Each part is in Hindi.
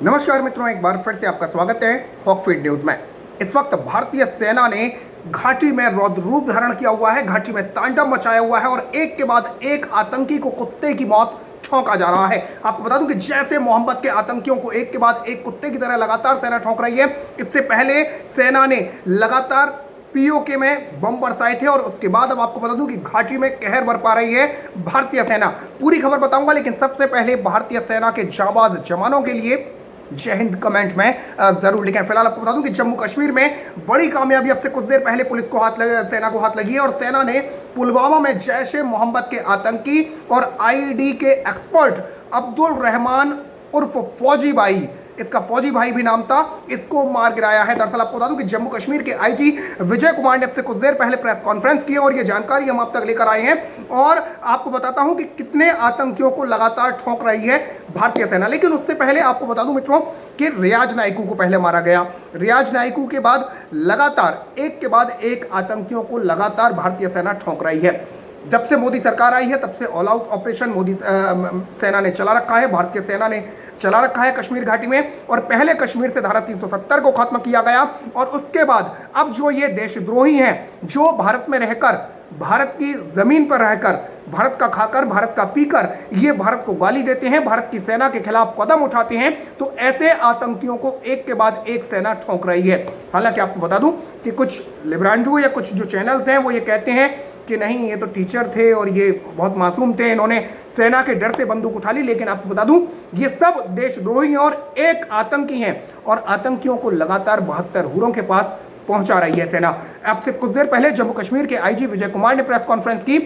नमस्कार मित्रों, एक बार फिर से आपका स्वागत है हॉकफीड न्यूज में। इस वक्त भारतीय सेना ने घाटी में रौद्र रूप धारण किया हुआ है, घाटी में तांडव मचाया हुआ है और एक के बाद एक आतंकी को कुत्ते की मौत ठोंका जा रहा है। आपको बता दूं कि जैसे मोहम्मद के आतंकियों को एक के बाद एक कुत्ते की तरह लगातार सेना ठोंक रही है, इससे पहले सेना ने लगातार पीओके में बम बरसाए थे और उसके बाद अब आपको बता दूं कि घाटी में कहर बरपा रही है भारतीय सेना। पूरी खबर बताऊंगा, लेकिन सबसे पहले भारतीय सेना के जाबाज जवानों के लिए जय हिंद कमेंट में जरूर लिखें। फिलहाल आपको बता दूं कि जम्मू कश्मीर में बड़ी कामयाबी अब से कुछ देर पहले पुलिस को सेना को हाथ लगी है और सेना ने पुलवामा में जैश ए मोहम्मद के आतंकी और आईडी के एक्सपर्ट अब्दुल रहमान उर्फ फौजी भाई, इसका फौजी भाई भी नाम था, इसको मार गिराया है। दरअसल आपको बता दूं कि जम्मू कश्मीर के आईजी विजय कुमार ने अब से कुछ देर पहले प्रेस कॉन्फ्रेंस की और ये जानकारी हम आप तक लेकर आए हैं और आपको बताता हूं कि कितने आतंकियों को लगातार ठोंक रही है भारतीय सेना। लेकिन उससे पहले आपको बता दूं मित्रों कि रियाज नाइकू को पहले मारा गया। रियाज नाइकू के बाद लगातार एक के बाद एक आतंकियों को लगातार भारतीय सेना ठोंक रही है। जब से मोदी सरकार आई है तब से ऑल आउट ऑपरेशन मोदी सेना ने चला रखा है, भारतीय सेना ने चला रखा है कश्मीर घाटी में। और पहले कश्मीर से धारा 370 को खत्म किया गया और उसके बाद अब जो ये देशद्रोही हैं, जो भारत में रहकर, भारत की जमीन पर रहकर, भारत का खाकर, भारत का पीकर ये भारत को गाली देते हैं, भारत की सेना के खिलाफ कदम उठाते हैं, तो ऐसे आतंकियों को एक के बाद एक सेना ठोंक रही है। हालांकि आपको बता दूं कि कुछ लिब्रांडू या कुछ जो चैनल्स हैं वो ये कहते हैं कि नहीं, ये तो टीचर थे और ये बहुत मासूम थे, इन्होंने सेना के डर से बंदूक उठा ली। लेकिन आपको बता दूं ये सब देशद्रोही और एक आतंकी हैं और आतंकियों को लगातार 72 हुरों के पास पहुंचा रही है सेना। आपसे कुछ देर पहले जम्मू कश्मीर के आईजी विजय कुमार ने प्रेस कॉन्फ्रेंस की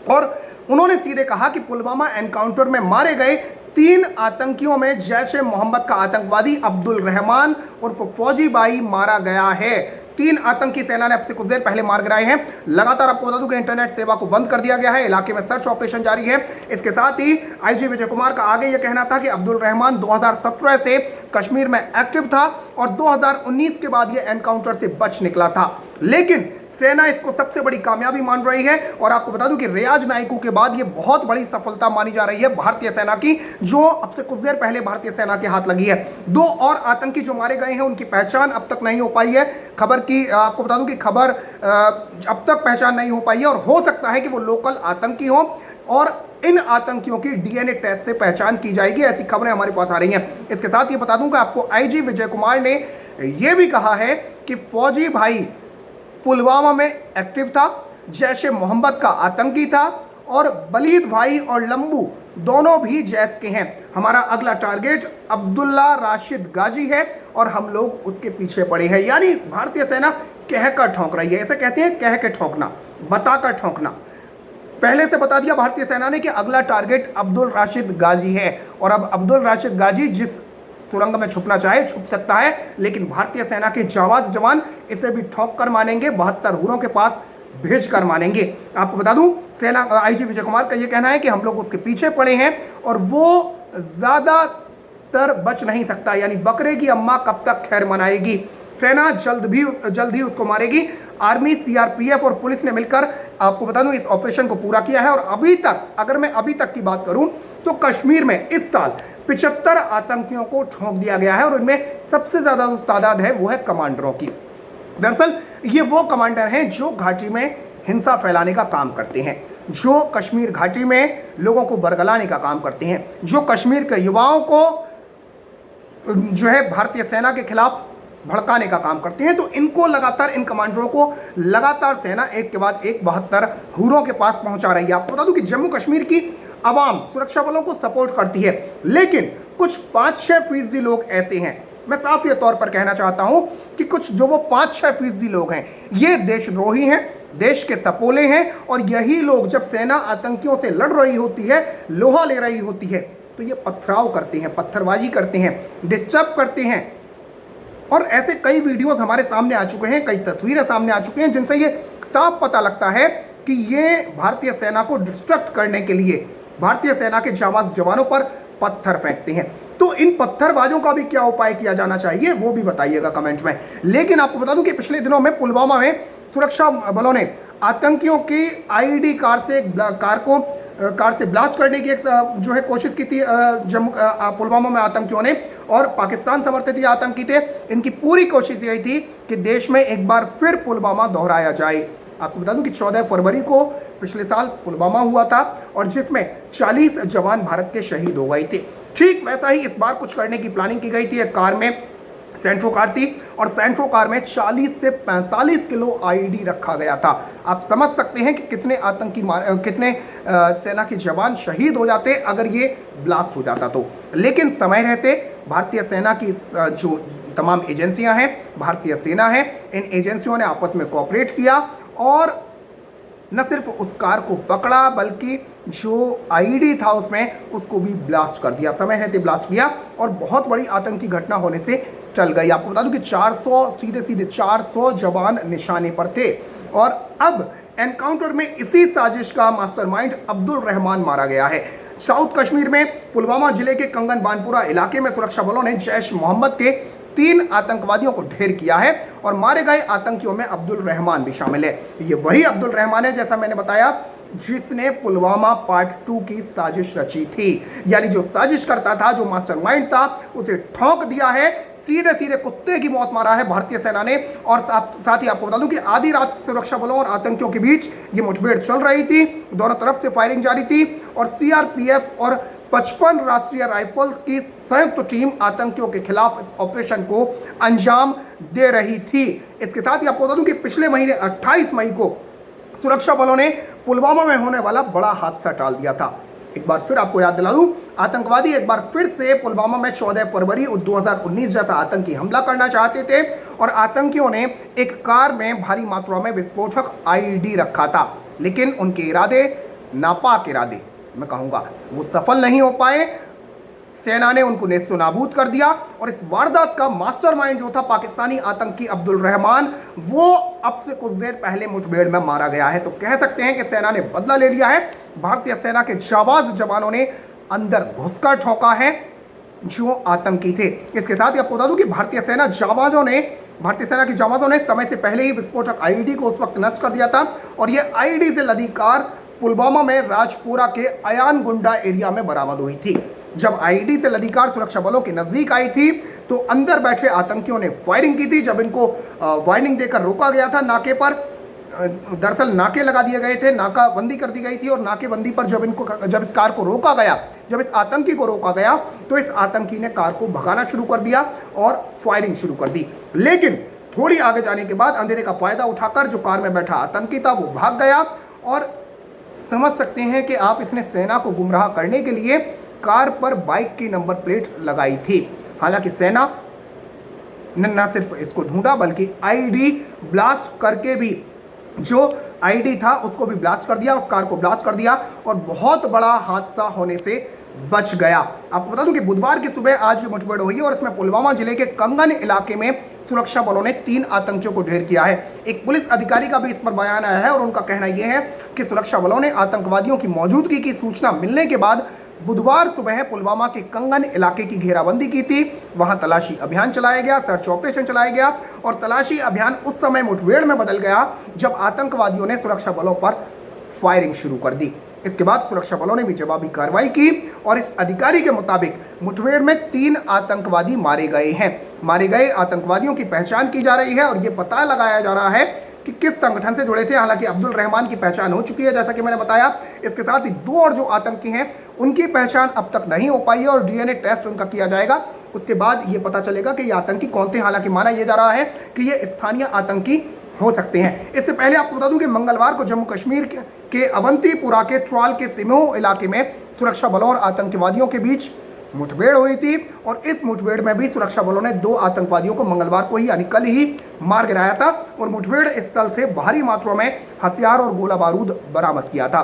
और उन्होंने सीधे कहा कि पुलवामा एनकाउंटर में मारे गए 3 आतंकियों में जैश ए मोहम्मद का आतंकवादी अब्दुल रहमान उर्फ फौजी भाई मारा गया है। 3 आतंकी सेना ने अब से कुछ देर पहले मार गिराए हैं। लगातार आपको बता दूं कि इंटरनेट सेवा को बंद कर दिया गया है, इलाके में सर्च ऑपरेशन जारी है। इसके साथ ही आईजी विजय कुमार का आगे यह कहना था कि अब्दुल रहमान 2017 से कश्मीर में एक्टिव था और 2019 के बाद यह एनकाउंटर से बच निकला था, लेकिन सेना इसको सबसे बड़ी कामयाबी मान रही है। और आपको बता दूं कि रियाज नाइकू के बाद यह बहुत बड़ी सफलता मानी जा रही है भारतीय सेना की, जो अब से कुछ देर पहले भारतीय सेना के हाथ लगी है। 2 और आतंकी जो मारे गए हैं उनकी पहचान अब तक नहीं हो पाई है। खबर की आपको बता दूं कि खबर अब तक पहचान नहीं हो पाई है और हो सकता है कि वो लोकल आतंकी हो और इन आतंकियों की डीएनए टेस्ट से पहचान की जाएगी, ऐसी खबरें हमारे पास आ रही हैं। इसके साथ ये बता दूं कि आपको आईजी विजय कुमार ने यह भी कहा है कि फौजी भाई पुलवामा में एक्टिव था, जैश ए मोहम्मद का आतंकी था और वलीद भाई और लंबू दोनों भी जैश के हैं। हमारा अगला टारगेट अब्दुल्ला राशिद गाजी है और हम लोग उसके पीछे पड़े हैं। यानी भारतीय सेना कहकर ठोंक रही है। ऐसे कहते हैं कह के ठोंकना, बताकर ठोंकना। पहले से बता दिया भारतीय सेना ने कि अगला टारगेट अब्दुल राशिद गाजी है और अब अब्दुल राशिद गाजी जिस सुरंग में छुपना चाहे छुप सकता है, लेकिन भारतीय सेना के जाबाज जवान इसे भी ठोक कर मानेंगे, 72 हुरों के पास भेज कर मानेंगे। आपको बता दूं सेना आईजी विजय कुमार का यह कहना है कि हम लोग उसके पीछे पड़े हैं और वो ज्यादातर बच नहीं सकता। यानी बकरे की अम्मा कब तक खैर मनाएगी, सेना जल्द ही उसको मारेगी। आर्मी, सीआरपीएफ और पुलिस ने मिलकर आपको बता दूं इस ऑपरेशन को पूरा किया है और अभी तक, अगर मैं अभी तक की बात करूं तो कश्मीर में इस साल 75 आतंकियों को ठोक दिया गया है और इनमें सबसे ज्यादा जो तादाद है वो है कमांडरों की। दरअसल ये वो कमांडर हैं जो घाटी में हिंसा फैलाने का काम करते हैं, जो कश्मीर घाटी में लोगों को बरगलाने का काम करते हैं, जो कश्मीर के युवाओं को जो है भारतीय सेना के खिलाफ भड़काने का काम करते हैं। तो इनको लगातार, इन कमांडरों को लगातार सेना एक के बाद एक 72 हुरों के पास पहुंचा रही है। आपको बता दूं कि जम्मू कश्मीर की आवाम सुरक्षा बलों को सपोर्ट करती है, लेकिन कुछ 5-6% लोग ऐसे हैं, मैं साफ ये तौर पर कहना चाहता हूं कि कुछ जो वो 5-6% लोग हैं ये देशद्रोही हैं, देश के सपोले हैं और यही लोग जब सेना आतंकियों से लड़ रही होती है, लोहा ले रही होती है, तो ये पथराव करते हैं, पत्थरबाजी करते हैं, डिस्टर्ब करते हैं। और ऐसे कई वीडियोस हमारे सामने आ चुके हैं, कई तस्वीरें सामने आ चुकी हैं जिनसे ये साफ पता लगता है कि ये भारतीय सेना को डिस्ट्रक्ट करने के लिए भारतीय सेना के जाबाज जवानों पर पत्थर फेंकते हैं। तो इन पत्थरबाजों का भी क्या उपाय किया जाना चाहिए वो भी बताइएगा कमेंट में। लेकिन आपको बता दूं कि पिछले दिनों में पुलवामा में सुरक्षा बलों ने आतंकियों की आईडी कार से कार को कार से ब्लास्ट करने की एक जो है कोशिश की थी पुलवामा में आतंकियों ने, और पाकिस्तान समर्थित ये आतंकी थे। इनकी पूरी कोशिश यही थी कि देश में एक बार फिर पुलवामा दोहराया जाए। आपको बता दूं कि 14 फरवरी को पिछले साल पुलवामा हुआ था और जिसमें 40 जवान भारत के शहीद हो गए थे। ठीक वैसा ही इस बार कुछ करने की प्लानिंग की गई थी। एक कार में सेंट्रो कार थी और सेंट्रो कार में 40 से 45 किलो आईडी रखा गया था। आप समझ सकते हैं कि कितने आतंकी कितने सेना के जवान शहीद हो जाते अगर ये ब्लास्ट हो जाता तो। लेकिन समय रहते भारतीय सेना की जो तमाम एजेंसियां हैं, भारतीय सेना है, इन एजेंसियों ने आपस में कोऑपरेट किया और न सिर्फ उस कार को पकड़ा बल्कि जो आईडी था उसमें उसको भी ब्लास्ट कर दिया। समय रहते ब्लास्ट किया और बहुत बड़ी आतंकी घटना होने से टल गई। आपको बता दूं कि 400 सीधे 400 जवान निशाने पर थे और अब एनकाउंटर में इसी साजिश का मास्टरमाइंड अब्दुल रहमान मारा गया है। साउथ कश्मीर में पुलवामा जिले के कंगन बानपुरा इलाके में सुरक्षा बलों ने जैश मोहम्मद के 3 आतंकवादियों को ढेर किया है और मारे गए आतंकियों में अब्दुल रहमान भी शामिल है। ये वही अब्दुल रहमान है जैसा मैंने बताया जिसने पुलवामा पार्ट 2 की साजिश रची थी। यानी जो साजिश करता था, जो मास्टरमाइंड था, उसे ठोक दिया है। सीधे सीधे कुत्ते की मौत मारा है भारतीय सेना ने। और साथ ही आपको बता दूं कि आधी रात सुरक्षा बलों और आतंकियों के बीच ये मुठभेड़ चल रही थी। दोनों तरफ से फायरिंग जारी थी और सीआरपीएफ और 55 राष्ट्रीय राइफल्स की संयुक्त टीम आतंकियों के खिलाफ इस ऑपरेशन को अंजाम दे रही थी। इसके साथ ही आपको बता दूं कि पिछले महीने 28 मई को सुरक्षा बलों ने पुलवामा में होने वाला बड़ा हादसा टाल दिया था। एक बार फिर आपको याद दिला दूं, आतंकवादी एक बार फिर से पुलवामा में 14 फरवरी 2019 जैसा आतंकी हमला करना चाहते थे और आतंकियों ने एक कार में भारी मात्रा में विस्फोटक आईडी रखा था। लेकिन उनके इरादे, नापाक इरादे मैं कहूंगा, वो सफल नहीं हो पाए। सेना ने उनको नेस्तो नाबूद कर दिया और इस वारदात का मास्टरमाइंड जो था पाकिस्तानी आतंकी अब्दुल रहमान, वो अब से कुछ देर पहले मुठभेड़ में मारा गया है। तो कह सकते हैं कि सेना ने बदला ले लिया है। भारतीय सेना के जाबाज जवानों ने अंदर घुसकर ठोका है जो आतंकी थे। इसके साथ ही आपको बता दूं कि भारतीय सेना के जाबाजों ने समय से पहले ही विस्फोटक आईडी को उस वक्त नष्ट कर दिया था और यह आईडी से लदी कार पुलवामा में राजपुरा के अयान गुंडा एरिया में बरामद हुई थी। जब आईडी से लदी कार सुरक्षा बलों के नजदीक आई थी तो अंदर बैठे आतंकियों ने फायरिंग की थी। जब इनको वार्निंग देकर रोका गया था नाके पर, दरअसल नाके लगा दिए गए थे, नाकाबंदी कर दी गई थी और नाकेबंदी पर जब इस कार को रोका गया, जब इस आतंकी को रोका गया तो इस आतंकी ने कार को भगाना शुरू कर दिया और फायरिंग शुरू कर दी। लेकिन थोड़ी आगे जाने के बाद अंधेरे का फायदा उठाकर जो कार में बैठा आतंकी था वो भाग गया और समझ सकते हैं कि आप इसने सेना को गुमराह करने के लिए कार पर बाइक की नंबर प्लेट लगाई थी। हालांकि सेना ने न सिर्फ इसको ढूंढा बल्कि आईडी ब्लास्ट करके भी, जो आईडी था उसको भी ब्लास्ट कर दिया, उस कार को ब्लास्ट कर दिया और बहुत बड़ा हादसा होने से बच गया। आपको बता दूं कि बुधवार की सुबह आज ये मुठभेड़ हुई और इसमें पुलवामा जिले के कंगन इलाके में सुरक्षा बलों ने 3 आतंकियों को ढेर किया है। एक पुलिस अधिकारी का भी इस पर बयान आया है और उनका कहना यह है कि सुरक्षा बलों ने आतंकवादियों की मौजूदगी की सूचना मिलने के बाद बुधवार सुबह पुलवामा के कंगन इलाके की घेराबंदी की थी। वहां तलाशी अभियान चलाया गया, सर्च ऑपरेशन चलाया गया और तलाशी अभियान उस समय मुठभेड़ में बदल गया जब आतंकवादियों ने सुरक्षा बलों पर फायरिंग शुरू कर दी। इसके बाद सुरक्षा बलों ने भी जवाबी कार्रवाई की और इस अधिकारी के मुताबिक मुठभेड़ में 3 आतंकवादी मारे गए हैं। मारे गए आतंकवादियों की पहचान की जा रही है और यह पता लगाया जा रहा है कि किस संगठन से जुड़े थे। हालांकि अब्दुल रहमान की पहचान हो चुकी है जैसा कि मैंने बताया। इसके साथ ही 2 और जो आतंकी हैं उनकी पहचान अब तक नहीं हो पाई है और डीएनए टेस्ट उनका किया जाएगा। उसके बाद ये पता चलेगा कि ये आतंकी कौन थे। हालांकि माना यह जा रहा है कि ये स्थानीय आतंकी हो सकते हैं। इससे पहले आपको बता दूं कि मंगलवार को जम्मू कश्मीर के अवंतीपुरा के ट्राल के सिमो इलाके में सुरक्षा बलों और आतंकवादियों के बीच मुठभेड़ हुई थी और इस मुठभेड़ में भी सुरक्षा बलों ने 2 आतंकवादियों को मंगलवार को ही यानी कल ही मार गिराया था और मुठभेड़ स्थल से भारी मात्रा में हथियार और गोला बारूद बरामद किया था।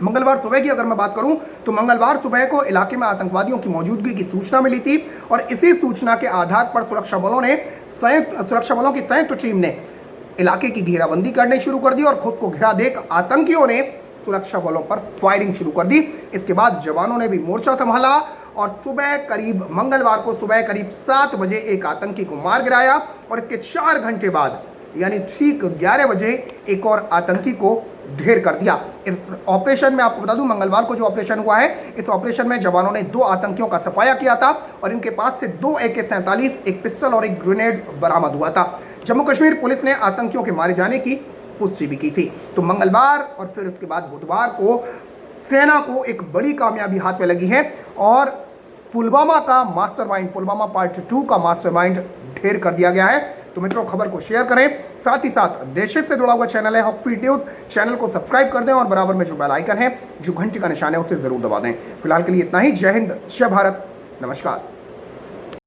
मंगलवार सुबह की अगर मैं बात करूं तो मंगलवार सुबह को इलाके में आतंकवादियों की मौजूदगी की सूचना मिली थी और इसी सूचना के आधार पर सुरक्षा बलों की संयुक्त टीम ने इलाके की घेराबंदी करनी शुरू कर दी और खुद को घिरा देख आतंकियों ने सुरक्षा बलों पर फायरिंग शुरू कर दी। इसके बाद जवानों ने भी मोर्चा संभाला और मंगलवार को सुबह करीब 7 बजे एक आतंकी को मार गिराया और इसके 4 घंटे बाद यानी ठीक 11 बजे एक और आतंकी को ढेर कर दिया। इस ऑपरेशन में आपको बता दूं, मंगलवार को जो ऑपरेशन हुआ है, इस ऑपरेशन में जवानों ने 2 आतंकियों का सफाया किया था और इनके पास से 2 AK-47, एक पिस्टल और एक ग्रेनेड बरामद हुआ था। जम्मू कश्मीर पुलिस ने आतंकियों के मारे जाने की पुष्टि भी की थी। तो मंगलवार और फिर उसके बाद बुधवार को सेना को एक बड़ी कामयाबी हाथ में लगी है और पुलवामा का मास्टरमाइंड, पुलवामा पार्ट 2 का मास्टरमाइंड ढेर कर दिया गया है। तो मित्रों, खबर को शेयर करें, साथ ही साथ देश से जुड़ा हुआ चैनल है हॉकफील्ड न्यूज, चैनल को सब्सक्राइब कर दें और बराबर में जो बेल आइकन है, जो घंटी का निशान है, उसे जरूर दबा दें। फिलहाल के लिए इतना ही। जय हिंद, जय भारत, नमस्कार।